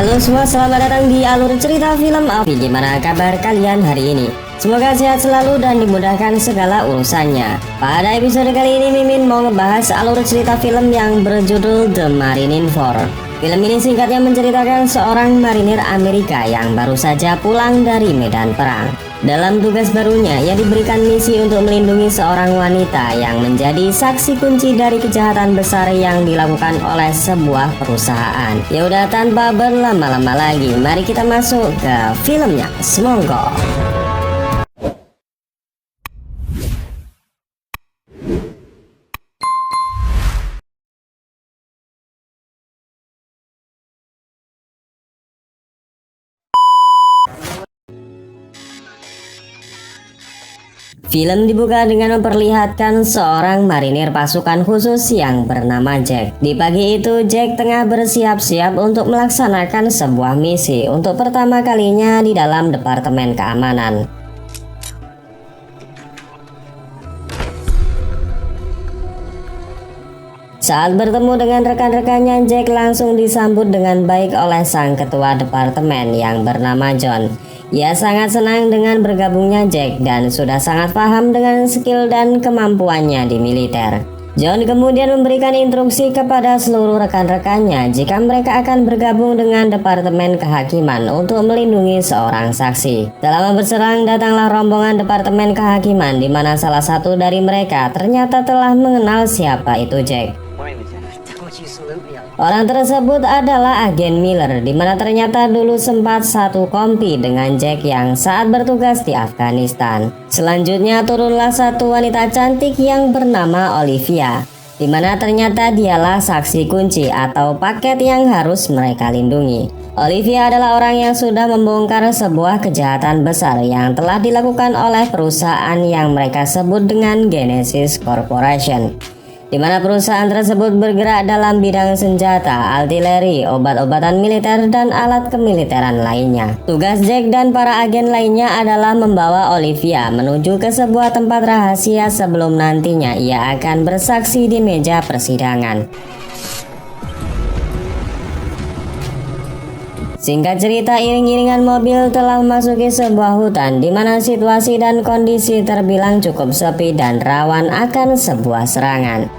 Halo semua, selamat datang di alur cerita film Avi. Gimana kabar kalian hari ini? Semoga sehat selalu dan dimudahkan segala urusannya. Pada episode kali ini Mimin mau ngebahas alur cerita film yang berjudul The Marine 4. Film ini singkatnya menceritakan seorang marinir Amerika yang baru saja pulang dari medan perang. Dalam tugas barunya, ia diberikan misi untuk melindungi seorang wanita yang menjadi saksi kunci dari kejahatan besar yang dilakukan oleh sebuah perusahaan. Ya udah, tanpa berlama-lama lagi, mari kita masuk ke filmnya. Semonggo. Film dibuka dengan memperlihatkan seorang marinir pasukan khusus yang bernama Jack. Di pagi itu, Jack tengah bersiap-siap untuk melaksanakan sebuah misi untuk pertama kalinya di dalam Departemen Keamanan. Saat bertemu dengan rekan-rekannya, Jack langsung disambut dengan baik oleh sang ketua departemen yang bernama John. Ia sangat senang dengan bergabungnya Jack dan sudah sangat paham dengan skill dan kemampuannya di militer. John kemudian memberikan instruksi kepada seluruh rekan-rekannya jika mereka akan bergabung dengan Departemen Kehakiman untuk melindungi seorang saksi. Tak lama berserang, datanglah rombongan Departemen Kehakiman di mana salah satu dari mereka ternyata telah mengenal siapa itu Jack. Orang tersebut adalah agen Miller, di mana ternyata dulu sempat satu kompi dengan Jack yang saat bertugas di Afghanistan. Selanjutnya turunlah satu wanita cantik yang bernama Olivia, di mana ternyata dialah saksi kunci atau paket yang harus mereka lindungi. Olivia adalah orang yang sudah membongkar sebuah kejahatan besar yang telah dilakukan oleh perusahaan yang mereka sebut dengan Genesis Corporation, di mana perusahaan tersebut bergerak dalam bidang senjata, artileri, obat-obatan militer, dan alat kemiliteran lainnya. Tugas Jack dan para agen lainnya adalah membawa Olivia menuju ke sebuah tempat rahasia sebelum nantinya ia akan bersaksi di meja persidangan. Singkat cerita, iring-iringan mobil telah memasuki sebuah hutan di mana situasi dan kondisi terbilang cukup sepi dan rawan akan sebuah serangan.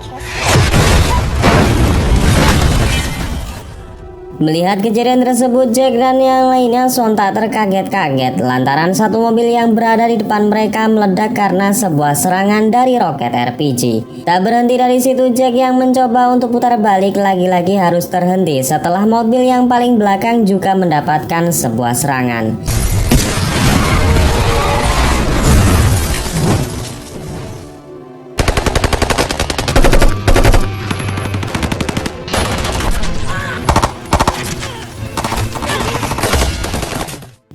Melihat kejadian tersebut, Jack dan yang lainnya sontak terkaget-kaget lantaran satu mobil yang berada di depan mereka meledak karena sebuah serangan dari roket RPG. Tak berhenti dari situ, Jack yang mencoba untuk putar balik lagi-lagi harus terhenti setelah mobil yang paling belakang juga mendapatkan sebuah serangan.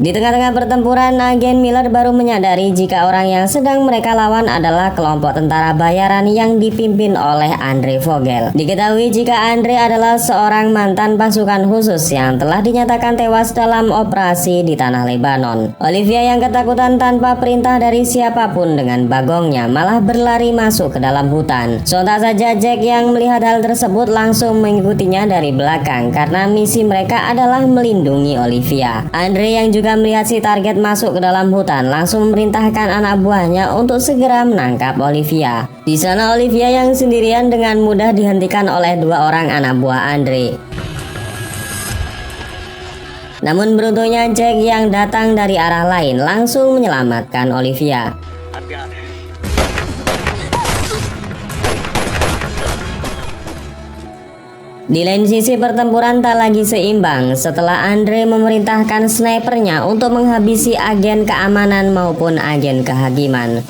Di tengah-tengah pertempuran, agen Miller baru menyadari jika orang yang sedang mereka lawan adalah kelompok tentara bayaran yang dipimpin oleh Andre Vogel. Diketahui jika Andre adalah seorang mantan pasukan khusus yang telah dinyatakan tewas dalam operasi di tanah Lebanon. Olivia yang ketakutan tanpa perintah dari siapapun dengan bagongnya malah berlari masuk ke dalam hutan. Sontak saja Jack yang melihat hal tersebut langsung mengikutinya dari belakang karena misi mereka adalah melindungi Olivia. Andre yang juga melihat si target masuk ke dalam hutan langsung memerintahkan anak buahnya untuk segera menangkap Olivia. Di sana Olivia yang sendirian dengan mudah dihentikan oleh dua orang anak buah Andre. Namun beruntungnya Jack yang datang dari arah lain langsung menyelamatkan Olivia. Di lain sisi, pertempuran tak lagi seimbang setelah Andre memerintahkan snipernya untuk menghabisi agen keamanan maupun agen kehakiman.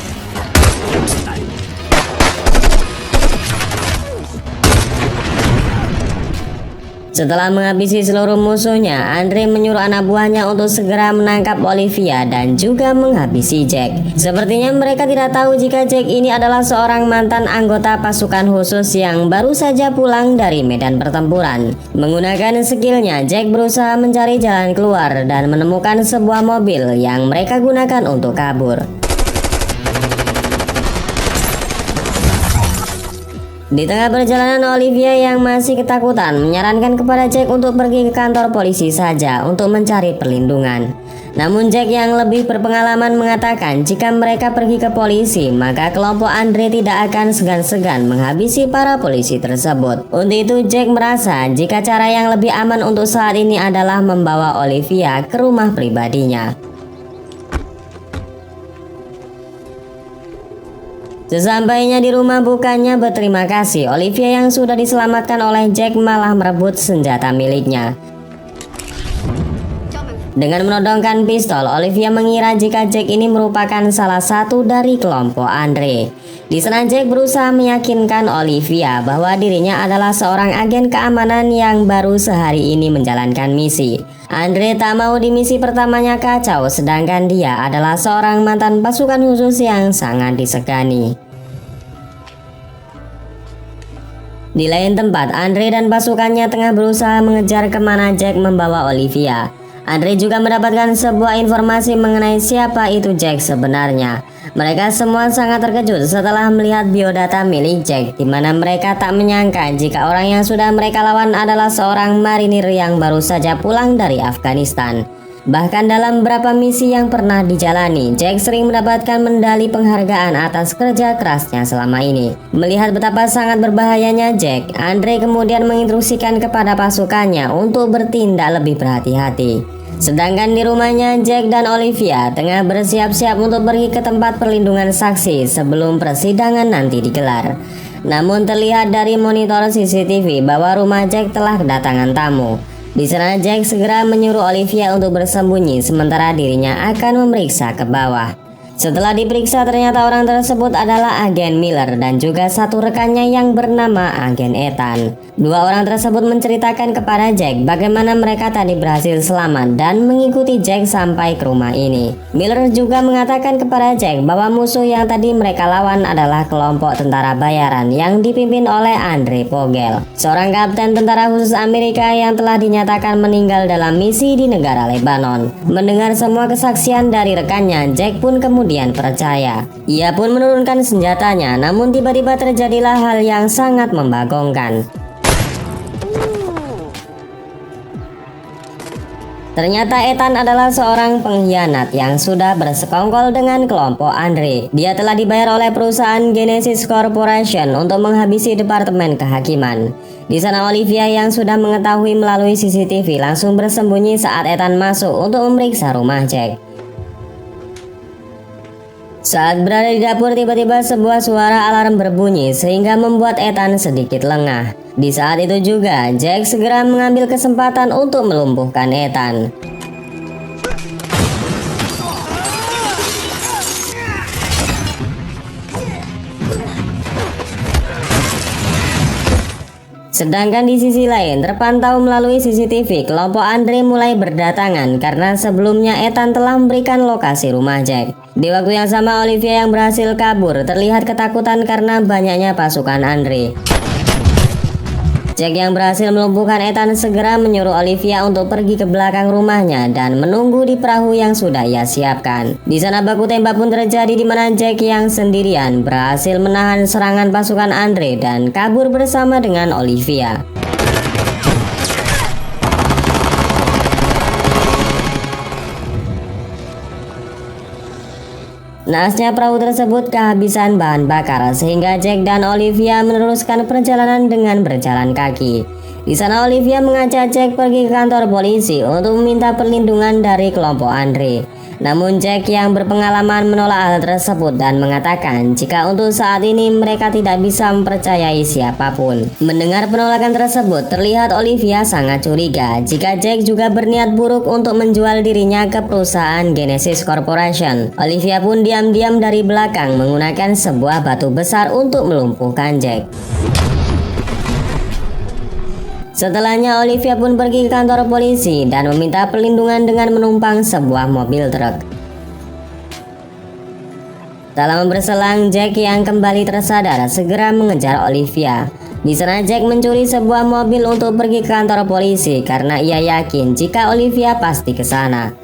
Setelah menghabisi seluruh musuhnya, Andre menyuruh anak buahnya untuk segera menangkap Olivia dan juga menghabisi Jack. Sepertinya mereka tidak tahu jika Jack ini adalah seorang mantan anggota pasukan khusus yang baru saja pulang dari medan pertempuran. Menggunakan skillnya, Jack berusaha mencari jalan keluar dan menemukan sebuah mobil yang mereka gunakan untuk kabur. Di tengah perjalanan, Olivia yang masih ketakutan menyarankan kepada Jack untuk pergi ke kantor polisi saja untuk mencari perlindungan. Namun Jack yang lebih berpengalaman mengatakan jika mereka pergi ke polisi, maka kelompok Andre tidak akan segan-segan menghabisi para polisi tersebut. Untuk itu Jack merasa jika cara yang lebih aman untuk saat ini adalah membawa Olivia ke rumah pribadinya. Sesampainya di rumah, bukannya berterima kasih, Olivia yang sudah diselamatkan oleh Jack malah merebut senjata miliknya. Dengan menodongkan pistol, Olivia mengira jika Jack ini merupakan salah satu dari kelompok Andre. Di sana Jack berusaha meyakinkan Olivia bahwa dirinya adalah seorang agen keamanan yang baru sehari ini menjalankan misi. Andre tak mau di misi pertamanya kacau, sedangkan dia adalah seorang mantan pasukan khusus yang sangat disegani. Di lain tempat, Andre dan pasukannya tengah berusaha mengejar kemana Jack membawa Olivia. Andre juga mendapatkan sebuah informasi mengenai siapa itu Jack sebenarnya. Mereka semua sangat terkejut setelah melihat biodata milik Jack, di mana mereka tak menyangka jika orang yang sudah mereka lawan adalah seorang marinir yang baru saja pulang dari Afghanistan. Bahkan dalam beberapa misi yang pernah dijalani, Jack sering mendapatkan medali penghargaan atas kerja kerasnya selama ini. Melihat betapa sangat berbahayanya Jack, Andre kemudian menginstruksikan kepada pasukannya untuk bertindak lebih berhati-hati. Sedangkan di rumahnya, Jack dan Olivia tengah bersiap-siap untuk pergi ke tempat perlindungan saksi sebelum persidangan nanti digelar. Namun terlihat dari monitor CCTV bahwa rumah Jack telah kedatangan tamu. Di sana Jack segera menyuruh Olivia untuk bersembunyi sementara dirinya akan memeriksa ke bawah. Setelah diperiksa, ternyata orang tersebut adalah agen Miller dan juga satu rekannya yang bernama agen Ethan. Dua orang tersebut menceritakan kepada Jack bagaimana mereka tadi berhasil selamat dan mengikuti Jack sampai ke rumah ini. Miller juga mengatakan kepada Jack bahwa musuh yang tadi mereka lawan adalah kelompok tentara bayaran yang dipimpin oleh Andre Pogel, seorang kapten tentara khusus Amerika yang telah dinyatakan meninggal dalam misi di negara Lebanon. Mendengar semua kesaksian dari rekannya, Jack pun kemudian percaya. Ia pun menurunkan senjatanya, namun tiba-tiba terjadilah hal yang sangat membagongkan. Ternyata Ethan adalah seorang pengkhianat yang sudah bersekongkol dengan kelompok Andre. Dia telah dibayar oleh perusahaan Genesis Corporation untuk menghabisi Departemen Kehakiman. Di sana Olivia yang sudah mengetahui melalui CCTV langsung bersembunyi saat Ethan masuk untuk memeriksa rumah Jack. Saat berada di dapur, tiba-tiba sebuah suara alarm berbunyi sehingga membuat Ethan sedikit lengah. Di saat itu juga, Jack segera mengambil kesempatan untuk melumpuhkan Ethan. Sedangkan di sisi lain, terpantau melalui CCTV, kelompok Andre mulai berdatangan karena sebelumnya Ethan telah memberikan lokasi rumah Jack. Di waktu yang sama, Olivia yang berhasil kabur terlihat ketakutan karena banyaknya pasukan Andre. Jack yang berhasil melumpuhkan Ethan segera menyuruh Olivia untuk pergi ke belakang rumahnya dan menunggu di perahu yang sudah ia siapkan. Di sana baku tembak pun terjadi di mana Jack yang sendirian berhasil menahan serangan pasukan Andre dan kabur bersama dengan Olivia. Naasnya perahu tersebut kehabisan bahan bakar sehingga Jack dan Olivia meneruskan perjalanan dengan berjalan kaki. Di sana Olivia mengajak Jack pergi ke kantor polisi untuk meminta perlindungan dari kelompok Andre. Namun Jack yang berpengalaman menolak hal tersebut dan mengatakan jika untuk saat ini mereka tidak bisa mempercayai siapapun. Mendengar penolakan tersebut, terlihat Olivia sangat curiga jika Jack juga berniat buruk untuk menjual dirinya ke perusahaan Genesis Corporation. Olivia pun diam-diam dari belakang menggunakan sebuah batu besar untuk melumpuhkan Jack. Setelahnya Olivia pun pergi ke kantor polisi dan meminta perlindungan dengan menumpang sebuah mobil truk. Tak lama berselang, Jack yang kembali tersadar segera mengejar Olivia. Di sana Jack mencuri sebuah mobil untuk pergi ke kantor polisi karena ia yakin jika Olivia pasti ke sana.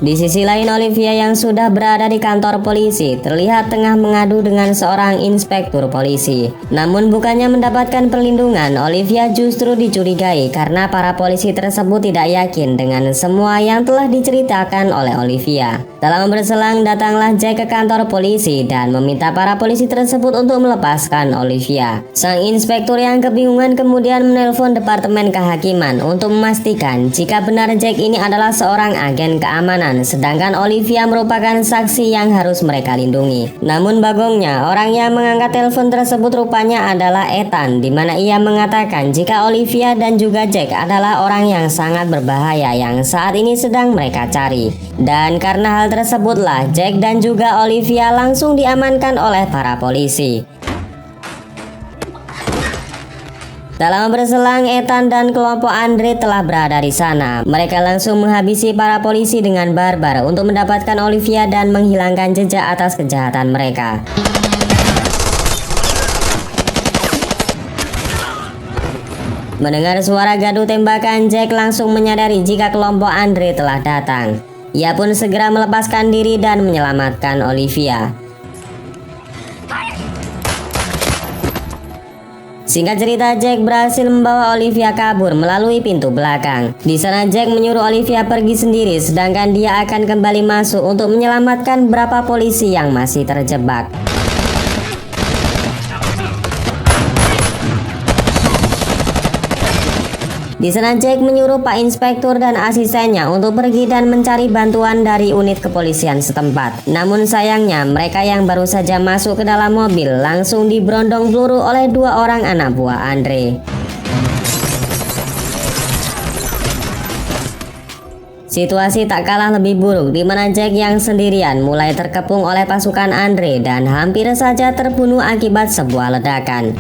Di sisi lain, Olivia yang sudah berada di kantor polisi terlihat tengah mengadu dengan seorang inspektur polisi. Namun bukannya mendapatkan perlindungan, Olivia justru dicurigai karena para polisi tersebut tidak yakin dengan semua yang telah diceritakan oleh Olivia. Tak lama berselang, datanglah Jack ke kantor polisi dan meminta para polisi tersebut untuk melepaskan Olivia. Sang inspektur yang kebingungan kemudian menelpon Departemen Kehakiman untuk memastikan jika benar Jack ini adalah seorang agen keamanan, sedangkan Olivia merupakan saksi yang harus mereka lindungi. Namun bagongnya, orang yang mengangkat telepon tersebut rupanya adalah Ethan, di mana ia mengatakan jika Olivia dan juga Jack adalah orang yang sangat berbahaya yang saat ini sedang mereka cari. Dan karena hal tersebutlah Jack dan juga Olivia langsung diamankan oleh para polisi. Tak lama berselang, Ethan dan kelompok Andre telah berada di sana. Mereka langsung menghabisi para polisi dengan barbar untuk mendapatkan Olivia dan menghilangkan jejak atas kejahatan mereka. Mendengar suara gaduh tembakan, Jack langsung menyadari jika kelompok Andre telah datang. Ia pun segera melepaskan diri dan menyelamatkan Olivia. Singkat cerita, Jack berhasil membawa Olivia kabur melalui pintu belakang. Di sana Jack menyuruh Olivia pergi sendiri, sedangkan dia akan kembali masuk untuk menyelamatkan beberapa polisi yang masih terjebak. Di sana Jack menyuruh Pak Inspektur dan asistennya untuk pergi dan mencari bantuan dari unit kepolisian setempat. Namun sayangnya mereka yang baru saja masuk ke dalam mobil langsung diberondong peluru oleh dua orang anak buah Andre. Situasi tak kalah lebih buruk di mana Jack yang sendirian mulai terkepung oleh pasukan Andre dan hampir saja terbunuh akibat sebuah ledakan.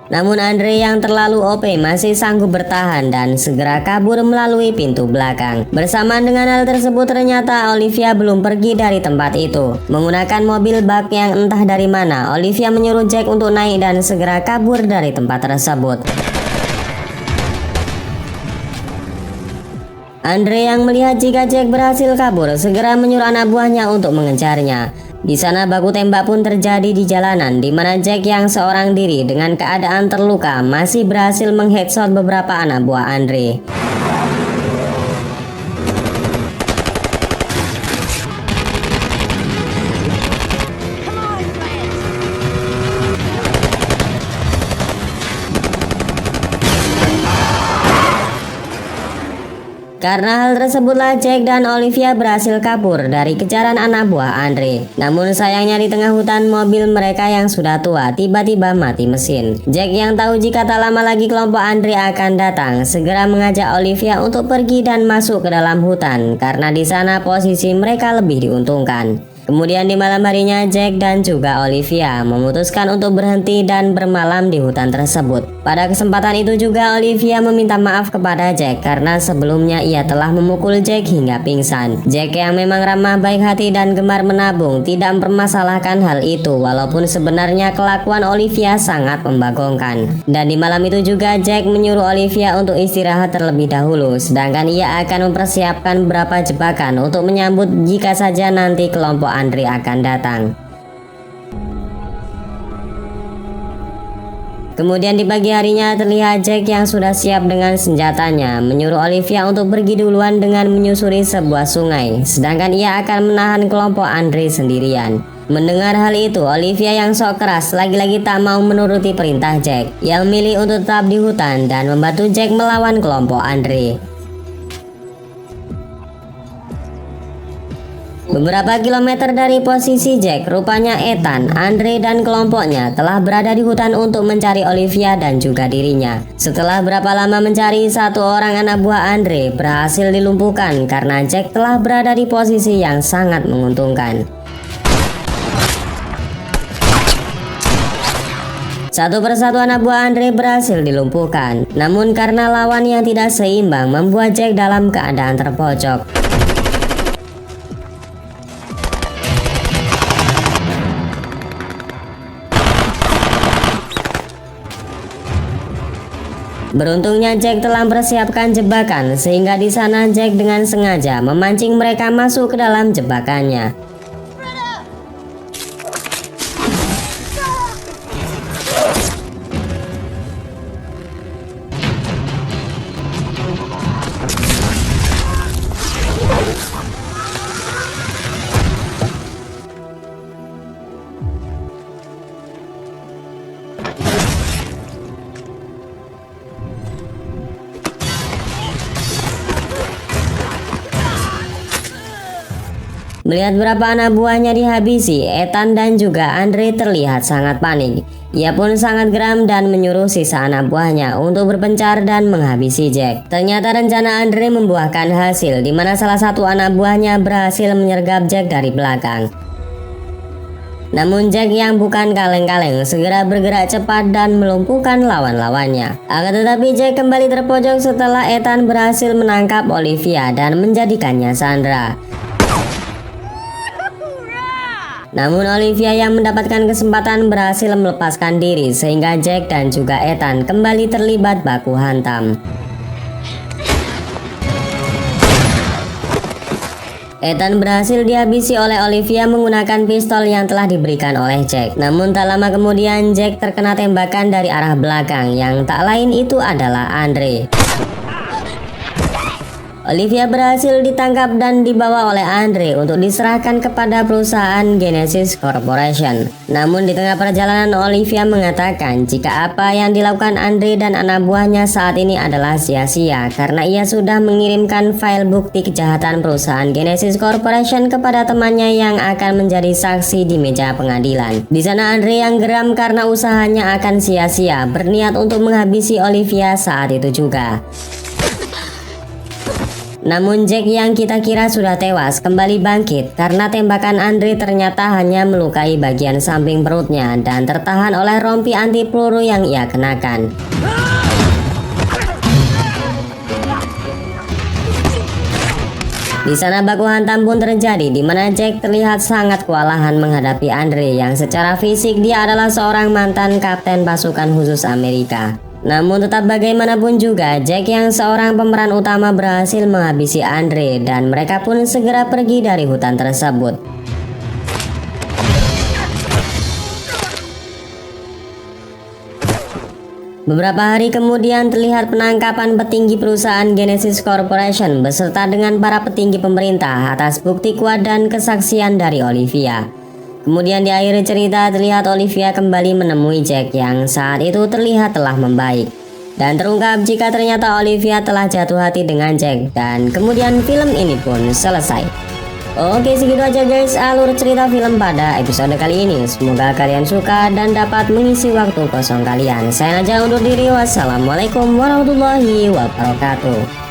Namun Andre yang terlalu OP masih sanggup bertahan dan segera kabur melalui pintu belakang. Bersamaan dengan hal tersebut, ternyata Olivia belum pergi dari tempat itu. Menggunakan mobil bak yang entah dari mana, Olivia menyuruh Jack untuk naik dan segera kabur dari tempat tersebut. Andre yang melihat jika Jack berhasil kabur segera menyuruh anak buahnya untuk mengejarnya. Di sana baku tembak pun terjadi di jalanan, di mana Jack yang seorang diri dengan keadaan terluka masih berhasil mengheadshot beberapa anak buah Andre. Karena hal tersebutlah Jack dan Olivia berhasil kabur dari kejaran anak buah Andre. Namun sayangnya di tengah hutan mobil mereka yang sudah tua tiba-tiba mati mesin. Jack yang tahu jika tak lama lagi kelompok Andre akan datang, segera mengajak Olivia untuk pergi dan masuk ke dalam hutan karena di sana posisi mereka lebih diuntungkan. Kemudian di malam harinya Jack dan juga Olivia memutuskan untuk berhenti dan bermalam di hutan tersebut. Pada kesempatan itu juga Olivia meminta maaf kepada Jack karena sebelumnya ia telah memukul Jack hingga pingsan. Jack yang memang ramah, baik hati dan gemar menabung tidak mempermasalahkan hal itu, walaupun sebenarnya kelakuan Olivia sangat membagongkan. Dan di malam itu juga Jack menyuruh Olivia untuk istirahat terlebih dahulu, sedangkan ia akan mempersiapkan beberapa jebakan untuk menyambut jika saja nanti kelompok Andre akan datang. Kemudian di pagi harinya terlihat Jack yang sudah siap dengan senjatanya menyuruh Olivia untuk pergi duluan dengan menyusuri sebuah sungai, sedangkan ia akan menahan kelompok Andre sendirian. Mendengar hal itu, Olivia yang sok keras lagi-lagi tak mau menuruti perintah Jack, yang milih untuk tetap di hutan dan membantu Jack melawan kelompok Andre. Beberapa kilometer dari posisi Jack, rupanya Ethan, Andre dan kelompoknya telah berada di hutan untuk mencari Olivia dan juga dirinya. Setelah berapa lama mencari, satu orang anak buah Andre berhasil dilumpuhkan karena Jack telah berada di posisi yang sangat menguntungkan. Satu persatu anak buah Andre berhasil dilumpuhkan, namun karena lawan yang tidak seimbang membuat Jack dalam keadaan terpojok. Beruntungnya Jack telah mempersiapkan jebakan sehingga di sana Jack dengan sengaja memancing mereka masuk ke dalam jebakannya. Melihat beberapa anak buahnya dihabisi, Ethan dan juga Andre terlihat sangat panik. Ia pun sangat geram dan menyuruh sisa anak buahnya untuk berpencar dan menghabisi Jack. Ternyata rencana Andre membuahkan hasil, di mana salah satu anak buahnya berhasil menyergap Jack dari belakang. Namun Jack yang bukan kaleng-kaleng segera bergerak cepat dan melumpuhkan lawan-lawannya. Akan tetapi Jack kembali terpojok setelah Ethan berhasil menangkap Olivia dan menjadikannya sandera. Namun Olivia yang mendapatkan kesempatan berhasil melepaskan diri sehingga Jack dan juga Ethan kembali terlibat baku hantam. Ethan berhasil dihabisi oleh Olivia menggunakan pistol yang telah diberikan oleh Jack. Namun tak lama kemudian Jack terkena tembakan dari arah belakang yang tak lain itu adalah Andre. Olivia berhasil ditangkap dan dibawa oleh Andre untuk diserahkan kepada perusahaan Genesis Corporation. Namun di tengah perjalanan Olivia mengatakan jika apa yang dilakukan Andre dan anak buahnya saat ini adalah sia-sia karena ia sudah mengirimkan file bukti kejahatan perusahaan Genesis Corporation kepada temannya yang akan menjadi saksi di meja pengadilan. Di sana Andre yang geram karena usahanya akan sia-sia berniat untuk menghabisi Olivia saat itu juga. Namun Jack yang kita kira sudah tewas kembali bangkit karena tembakan Andre ternyata hanya melukai bagian samping perutnya dan tertahan oleh rompi anti peluru yang ia kenakan. Di sana baku hantam pun terjadi di mana Jack terlihat sangat kewalahan menghadapi Andre yang secara fisik dia adalah seorang mantan kapten pasukan khusus Amerika. Namun tetap bagaimanapun juga Jack yang seorang pemeran utama berhasil menghabisi Andre dan mereka pun segera pergi dari hutan tersebut. Beberapa hari kemudian terlihat penangkapan petinggi perusahaan Genesis Corporation beserta dengan para petinggi pemerintah atas bukti kuat dan kesaksian dari Olivia. Kemudian di akhir cerita terlihat Olivia kembali menemui Jack yang saat itu terlihat telah membaik. Dan terungkap jika ternyata Olivia telah jatuh hati dengan Jack dan kemudian film ini pun selesai. Oke, segitu aja guys alur cerita film pada episode kali ini. Semoga kalian suka dan dapat mengisi waktu kosong kalian. Saya Najah undur diri. Wassalamualaikum warahmatullahi wabarakatuh.